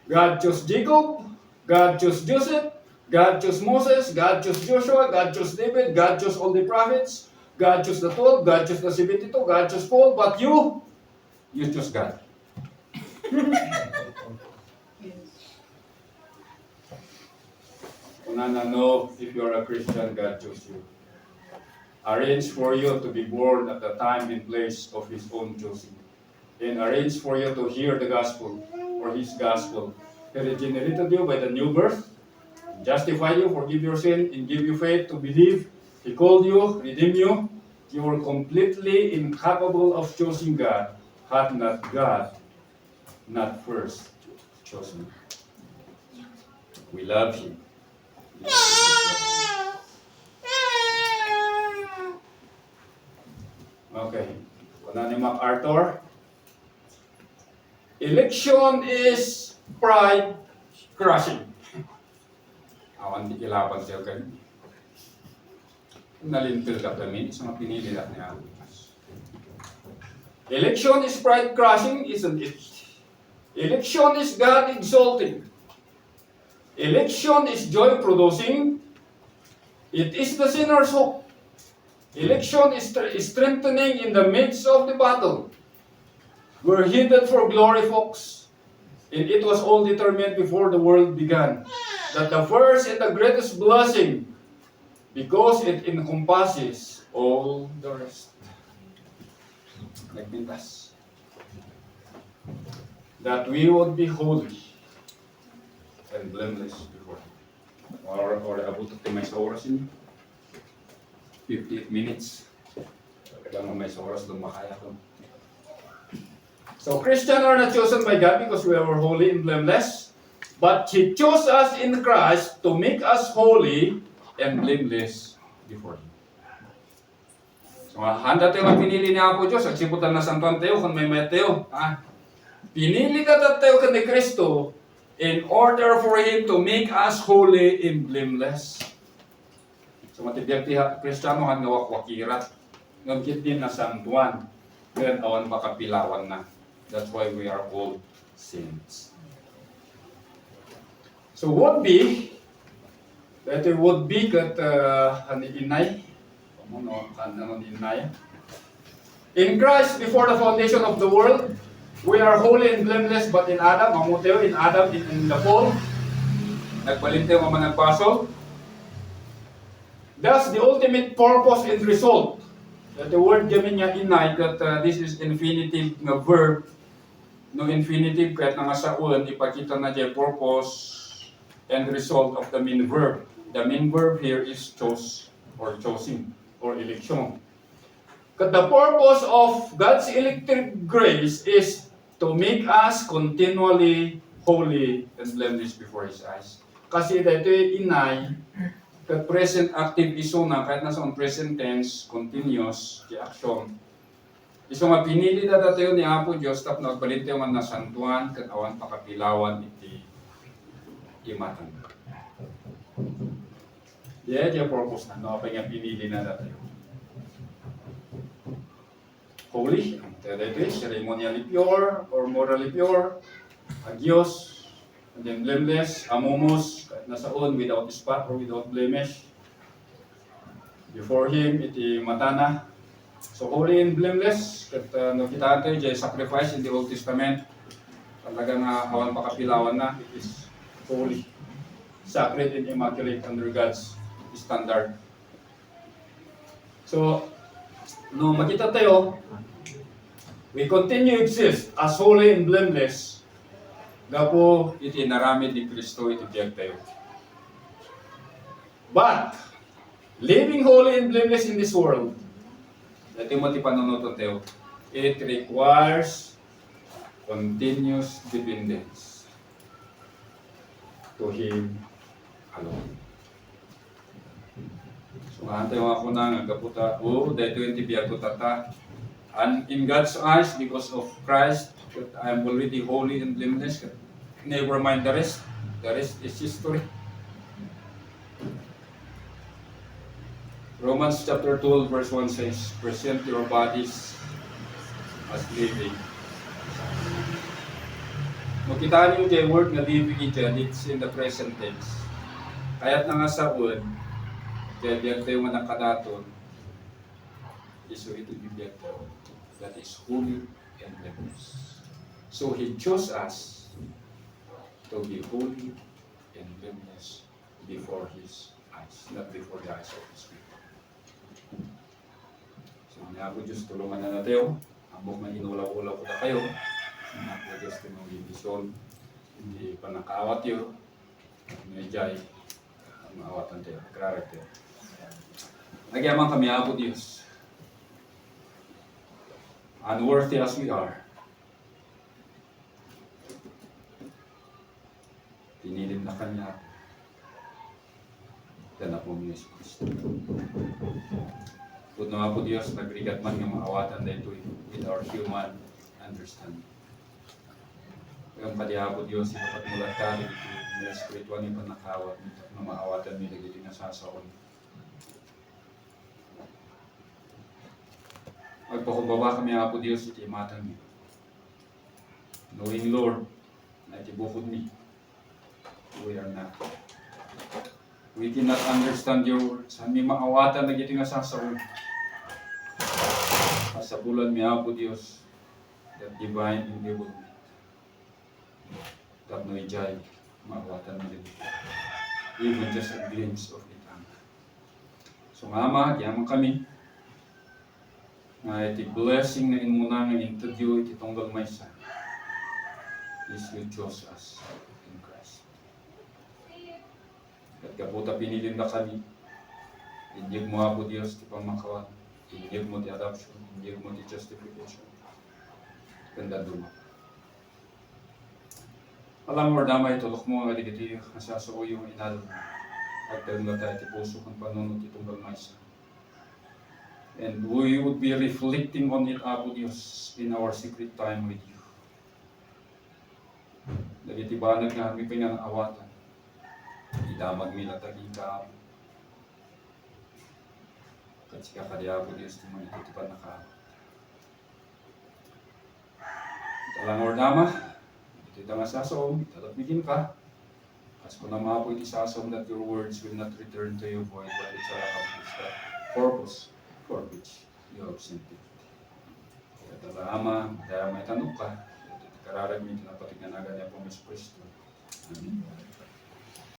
God chose Jacob, God chose Joseph, God chose Moses, God chose Joshua, God chose David, God chose all the prophets, God chose the 12, God chose the 72, God chose Paul, but you chose God. Unana know if you are a Christian, God chose you. Arrange for you to be born at the time and place of His own choosing. And arrange for you to hear the gospel or His gospel. He regenerated you by the new birth, justify you, forgive your sin, and give you faith to believe. He called you, redeemed you. You were completely incapable of choosing God had not God not first chosen you. We love Him. Okay. Una ni MacArthur. Election is pride crushing. Awan di kilaban siya kan. Nalintil ka kami sa mga pinili ni Alukas. Election is pride crushing, isn't it? Election is God exalting. Election is joy producing. It is the sinner's hope. Election is strengthening in the midst of the battle. We're headed for glory, folks. And it was all determined before the world began. That the first and the greatest blessing, because it encompasses all the rest. Nagpintas. That we would be holy and blameless before Him. Or abot at may sa oras inyo. 58 minutes. Kailangan may sa oras lumakaya ko. So Christians are not chosen by God because we are holy and blameless. But He chose us in Christ to make us holy and blameless before Him. So handa tayo ang pinili niya po Diyos. Agsiputan na santuan tayo kung may tayo. Pinili ka tayo ka ni Kristo in order for Him to make us holy and blameless. So matibiyag ti Kristiyano nga wakwakirat. Ngagkit din na santuan. Ngayon awan makapilawan na. That's why we are called saints. So would be, that it would be kat inay. In Christ, before the foundation of the world, we are holy and blameless, but in Adam, mamuteo in Adam, in the fall, nagbalinteo mga nagpasol. That's the ultimate purpose and result. That the word gamin niya inay, that this is infinitive na verb. No infinitive, kahit nga sa ulan, ipakita na dyan purpose and result of the main verb. The main verb here is chose or choosing or election. But the purpose of God's electric grace is to make us continually holy and blameless before His eyes. Kasi dito inay, Kat present active iso na, kahit nasa on present tense, continuous, di action. Iso nga pinili na tayo ni Apo Diyos, tap nagbalit tayo nga nasantuan, kat awan pakapilawan iti imatan. Yeah, di purpose na, no, pa nga pinili na tayo. Holy, ang tayo dito, ceremonially pure, or morally pure, agios, and then blameless, amomos, kahit nasa on, without spot or without blemish. Before Him, iti matana. So holy and blameless, kat nakita tayo dyan, sacrifice in the Old Testament. Talaga nga awan pakapilawan na, it is holy, sacred and immaculate under God's standard. So, no makita tayo, we continue exist as holy and blameless. Gapo iti naramid ni Kristo iti biyag tayo. But, living holy and blameless in this world, dati mo ti panunutot tayo, it requires continuous dependence to Him alone. So, tayo ako na nagaputa, dahito yung tibiyag ko tata. And in God's eyes, because of Christ, I am already holy and blameless. Never mind the rest. The rest is history. Romans chapter 12 verse 1 says, present your bodies as living. Makita niyo yung word na living dyan, it's in the present tense. Kaya't na nga sa word, kaya biyag tayo nga nakadaton, iso ito bibiyag tayo. That is holy and blameless. So He chose us to be holy and blameless before His eyes, not before the eyes of His people. So nga po Diyos, tulungan na natin. Ambok na inulaw-ulaw ko na kayo. Nga po Diyos, tinong vision. Hindi pa nakaawat yun. Medjay, maawatan tayo, kararag tayo. Nagyamang kami ako Diyos. Unworthy as we are, pinilin na Kanya dan ako ni Yesus Kristo. Put na po Diyos, nagrigat man ng maawatan na ito with our human understanding. Kaya kadiha po Diyos, ipapat mulat ka, ng espiritual ni panakawat, na maawatan mi dagiti nasasaon. Magpakumbaba kami po Diyos, iti imatan mi. Knowing Lord, na iti bukod mi, we are not. We cannot understand your words. Saan mi maawatan na iti nasasaon. Kasabulan mi po Diyos, that divine enablement. That no ijay, maawatan mi dito. Even just a glimpse of it. So Mama, yaman kami, iti blessing na inmuna nga interview iti tunggal maysa is you chose us in Christ. At kaputa pinilin na kami, inyag mo po Diyos ti pamakawan, inyag mo ti adoption, inyag mo ti justification. Ganda duma. Alam mo damay tulok mo nga digiti nasasuo yung inal. Agdal nga tayo ti puso kang panunod ti tunggal maysa. And we would be reflecting on it, Apo Diyos, in our secret time with you. Nagitibanag nga kami pinangawatan. Idamag mi nataging ka. Katsika kadi Apo Diyos, di mo itutipan na ka. Talang or dama, ito nga sasom, italapigin ka. As ko na mga po iti sasom that your words will not return to you void, but it shall accomplish the purpose for which you have sent it. Kaya tala Ama, daya may tanong ka, kararag mi tinapatig na nagan niya po Kristo. Amen.